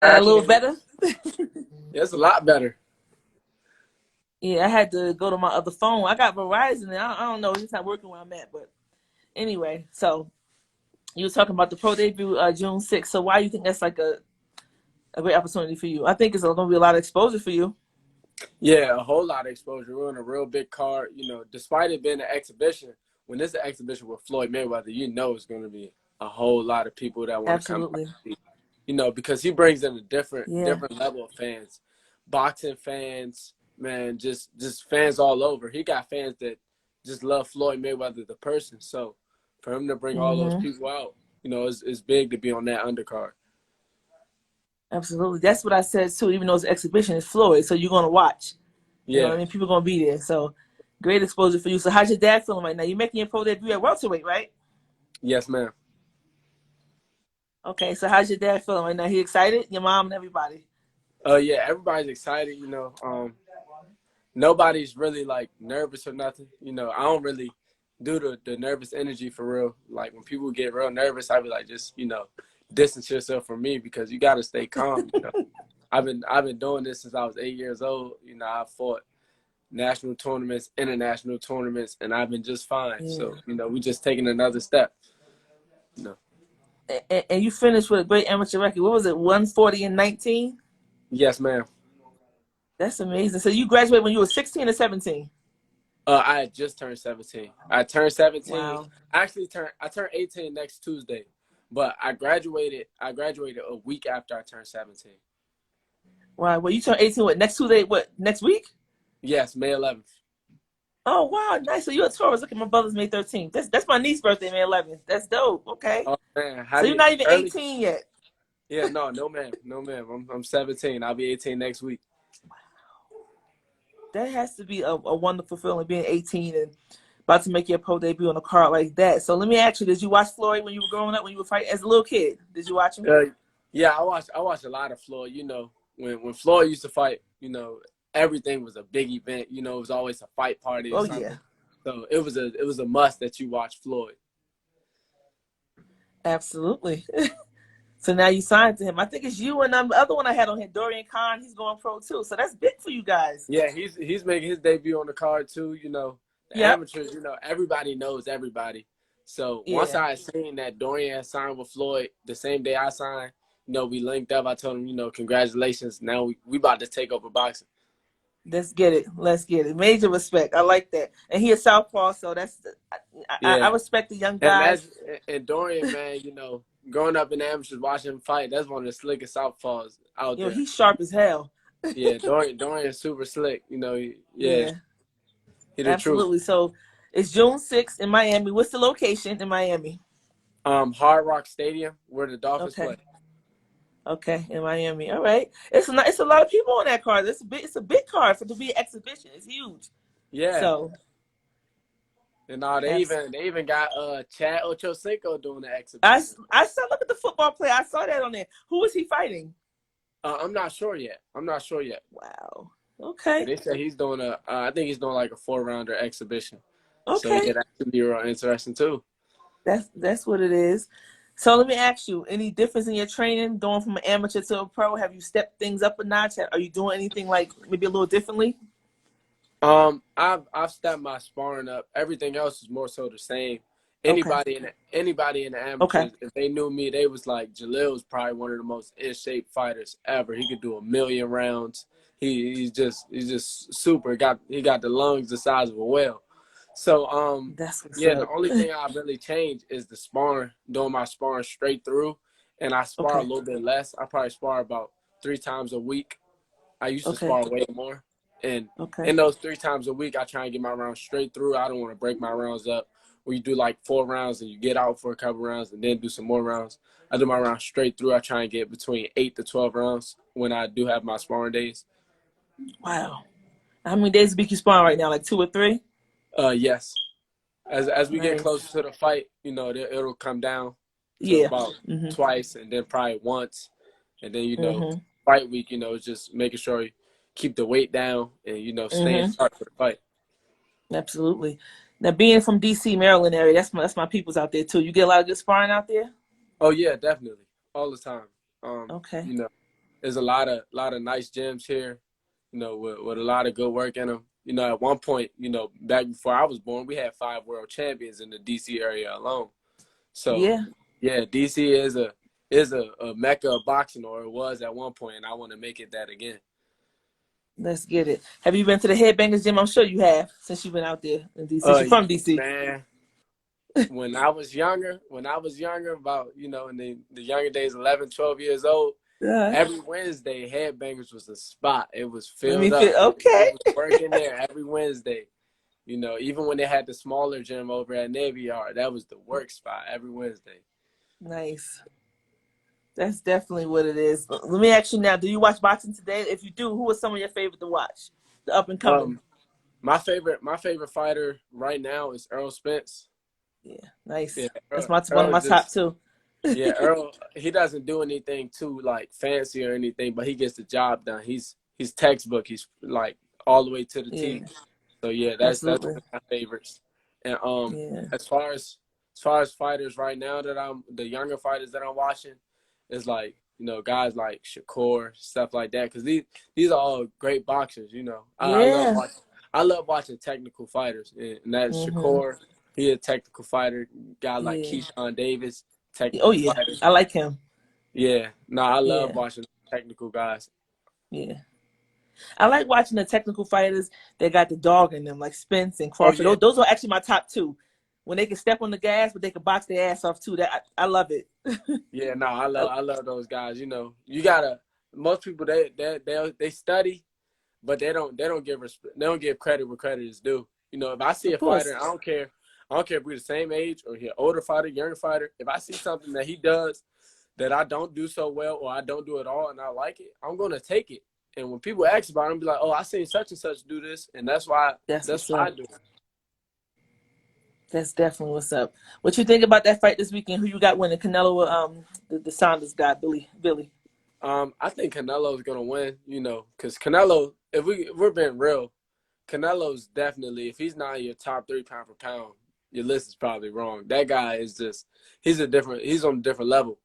A little better? Yeah, it's a lot better. Yeah, I had to go to my other phone. I got Verizon, and I don't know. It's not working where I'm at. But anyway, so you were talking about the pro debut June 6th. So why do you think that's like a great opportunity for you? I think it's going to be a lot of exposure for you. Yeah, a whole lot of exposure. We're on a real big card. Despite it being an exhibition, when it's an exhibition with Floyd Mayweather, it's going to be a whole lot of people that want to come out Absolutely. and see. Because he brings in a different Yeah. level of fans. Boxing fans, man, just fans all over. He got fans that just love Floyd Mayweather, the person. So for him to bring all those people out, it's big to be on that undercard. Absolutely. That's what I said too, even though it's an exhibition, it's Floyd, so you're going to watch. Yeah. You know what I mean? People are going to be there. So great exposure for you. So how's your dad feeling right now? You're making your pro debut at welterweight, right? Yes, ma'am. Okay, so how's your dad feeling right now? He excited? Your mom and everybody? Yeah, everybody's excited, Nobody's really like nervous or nothing. I don't really do the nervous energy for real. Like when people get real nervous, I be like, just, distance yourself from me because you gotta stay calm. I've been doing this since I was 8 years old. I've fought national tournaments, international tournaments, and I've been just fine. Yeah. So, we just taking another step. And you finished with a great amateur record. What was it, 140-19? Yes, ma'am. That's amazing. So you graduated when you were 16 or 17? I had just turned 17. I turned 17. Wow. I turned 18 next Tuesday, but I graduated a week after I turned 17. Wow. Well, you turned 18 what, next Tuesday? What, next week? Yes, May 11th. Oh, wow. Nice. So you're a Taurus. Look at my brother's May 13th. That's my niece's birthday, May 11th. That's dope. Okay. Oh man. So you're not even 18 yet. Yeah, no, ma'am. I'm 17. I'll be 18 next week. That has to be a wonderful feeling, being 18 and about to make your pro debut on a card like that. So let me ask you, did you watch Floyd when you were growing up, when you were fighting as a little kid? Did you watch him? Yeah, I watched a lot of Floyd. When Floyd used to fight, everything was a big event. It was always a fight party or something. Yeah. So it was a must that you watch Floyd. Absolutely. So now you signed to him. I think it's you and the other one I had on here, Dorian Khan. He's going pro too. So that's big for you guys. Yeah, he's making his debut on the card too. The amateurs. Everybody knows everybody. So once I seen that Dorian signed with Floyd the same day I signed, we linked up. I told him, congratulations. Now we about to take over boxing. Let's get it. Major respect. I like that. And he is southpaw, so I respect the young guys. And Dorian, man, growing up in the amateurs, watching him fight, that's one of the slickest southpaws out there. He's sharp as hell. Yeah, Dorian's super slick. He the absolutely. Truth. So it's June 6th in Miami. What's the location in Miami? Hard Rock Stadium, where the Dolphins play. Okay, in Miami. All right. It's a lot of people on that card. It's a big card to be an exhibition. It's huge. Yeah. So. And they even got Chad Ochocinco doing the exhibition. I saw. Look at the football player. I saw that on there. Who is he fighting? I'm not sure yet. Wow. Okay. They said he's doing I think he's doing like a 4-rounder exhibition. Okay. So yeah, that could be real interesting too. That's what it is. So let me ask you: any difference in your training going from an amateur to a pro? Have you stepped things up a notch? Are you doing anything like maybe a little differently? I've stepped my sparring up. Everything else is more so the same. Anybody in the amateurs, if they knew me, they was like, Jalil was probably one of the most in shape fighters ever. He could do 1,000,000 rounds. He's just super. He got the lungs the size of a whale. So the only thing I really changed is the sparring, doing my sparring straight through, and I spar a little bit less. I probably spar about 3 times a week. I used to spar way more. And in those 3 times a week, I try and get my rounds straight through. I don't want to break my rounds up. Where you do like 4 rounds and you get out for a couple rounds and then do some more rounds. I do my rounds straight through. I try and get between 8 to 12 rounds when I do have my sparring days. Wow. How many days a week you sparring right now? Like 2 or 3? Yes. As we get closer to the fight, it'll come down to about twice and then probably once. And then, fight week, just making sure you keep the weight down and, staying sharp for the fight. Absolutely. Now, being from D.C., Maryland area, that's my peoples out there, too. You get a lot of good sparring out there? Oh, yeah, definitely. All the time. there's a lot of nice gyms here, with a lot of good work in them. At one point, back before I was born, we had 5 world champions in the DC area alone. So Yeah. yeah, DC is a mecca of boxing, or it was at one point, and I want to make it that again. Let's get it. Have you been to the Headbangers Gym? I'm sure you have, since you've been out there in DC. You're from DC. Man, when I was younger, about, in the younger days, 11, 12 years old, every Wednesday, Headbangers was a spot. It was filled up. Okay. It was working there every Wednesday. Even when they had the smaller gym over at Navy Yard, that was the work spot every Wednesday. Nice. That's definitely what it is. Let me ask you now, do you watch boxing today? If you do, who are some of your favorite to watch? The up and coming. My favorite fighter right now is Earl Spence. Yeah, nice. Yeah, that's one of my top two. Yeah, Earl, he doesn't do anything too fancy or anything, but he gets the job done. He's textbook. He's all the way to the T. So yeah, that's one of my favorites. And as far as fighters right now the younger fighters that I'm watching, is guys like Shakur, stuff like that, because these are all great boxers. I love watching technical fighters, and that's Shakur. He a technical fighter. Guy like Keyshawn Davis, technical fighter. I like him. Yeah, I love watching technical guys. Yeah, I like watching the technical fighters that got the dog in them, like Spence and Crawford. Those are actually my top two. When they can step on the gas, but they can box their ass off too. That I love it. Yeah, I love those guys. You gotta. Most people they study, but they don't give credit where credit is due. If I see a fighter, I don't care if we're the same age or he's an older fighter, younger fighter. If I see something that he does that I don't do so well or I don't do at all and I like it, I'm gonna take it. And when people ask about it, I'm be like, oh, I seen such and such do this, and that's why I do it. That's definitely what's up. What you think about that fight this weekend? Who you got winning? Canelo or the Saunders guy, Billy? I think Canelo's gonna win. Because Canelo, if we're being real, Canelo's definitely, if he's not your top 3 pound for pound, your list is probably wrong. That guy is just he's on a different level.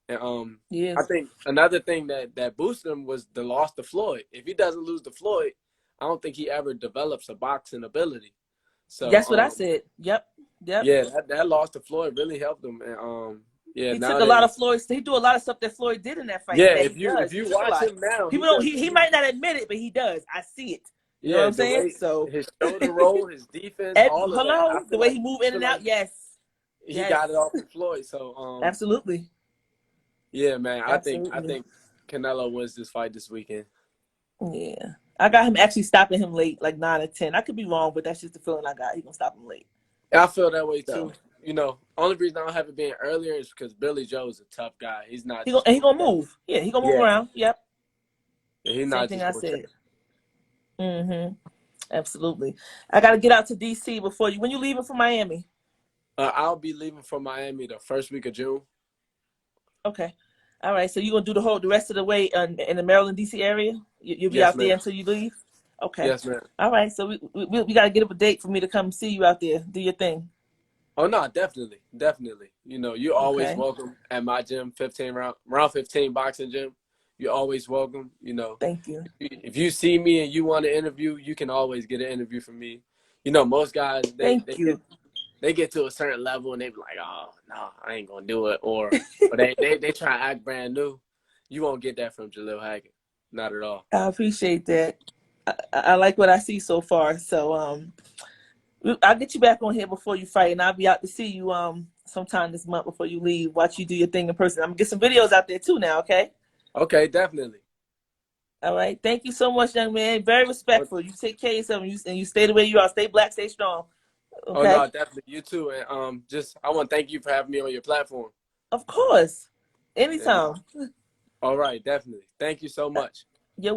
And I think another thing that boosted him was the loss to Floyd. If he doesn't lose to Floyd, I don't think he ever develops a boxing ability. So that's what I said. Yep. Yeah, that loss to Floyd really helped him. And he took a lot of Floyd's. He do a lot of stuff that Floyd did in that fight. Yeah, if you watch him now, people don't. He might not admit it, but he does. I see it. You know what I'm saying? So his shoulder roll, his defense, all of that. The way he move in and out. Yes, he got it off of Floyd. So absolutely. Yeah, man. I think Canelo wins this fight this weekend. Yeah. I got him actually stopping him late, like 9 or 10. I could be wrong, but that's just the feeling I got. He's going to stop him late. I feel that way, too. Only reason I don't have it being earlier is because Billy Joe's a tough guy. He's not. He's going to move. Yeah, he's going to move around. Yep. Yeah, he's not. Same thing I said. Mm-hmm. Absolutely. I got to get out to D.C. before you. When you leaving for Miami? I'll be leaving for Miami the first week of June. Okay. All right. So you're going to do the rest of the way in the Maryland, D.C. area? You'll be out there until you leave? Okay. Yes, ma'am. All right. So we got to get up a date for me to come see you out there. Do your thing. Oh, no, definitely. Definitely. You're always welcome at my gym, round 15 boxing gym. You're always welcome. Thank you. If you see me and you want to interview, you can always get an interview from me. Most guys, they get to a certain level and they be like, oh, no, I ain't going to do it. Or they try to act brand new. You won't get that from Jalil Hackett. Not at all. I appreciate that. I like what I see so far. So I'll get you back on here before you fight, and I'll be out to see you sometime this month before you leave. Watch you do your thing in person. I'm going to get some videos out there too now, okay? Okay, definitely. All right. Thank you so much, young man. Very respectful. You take care of yourself and you stay the way you are. Stay black, stay strong. Okay? Oh, no, definitely. You too. And I want to thank you for having me on your platform. Of course. Anytime. All right, definitely. Thank you so much.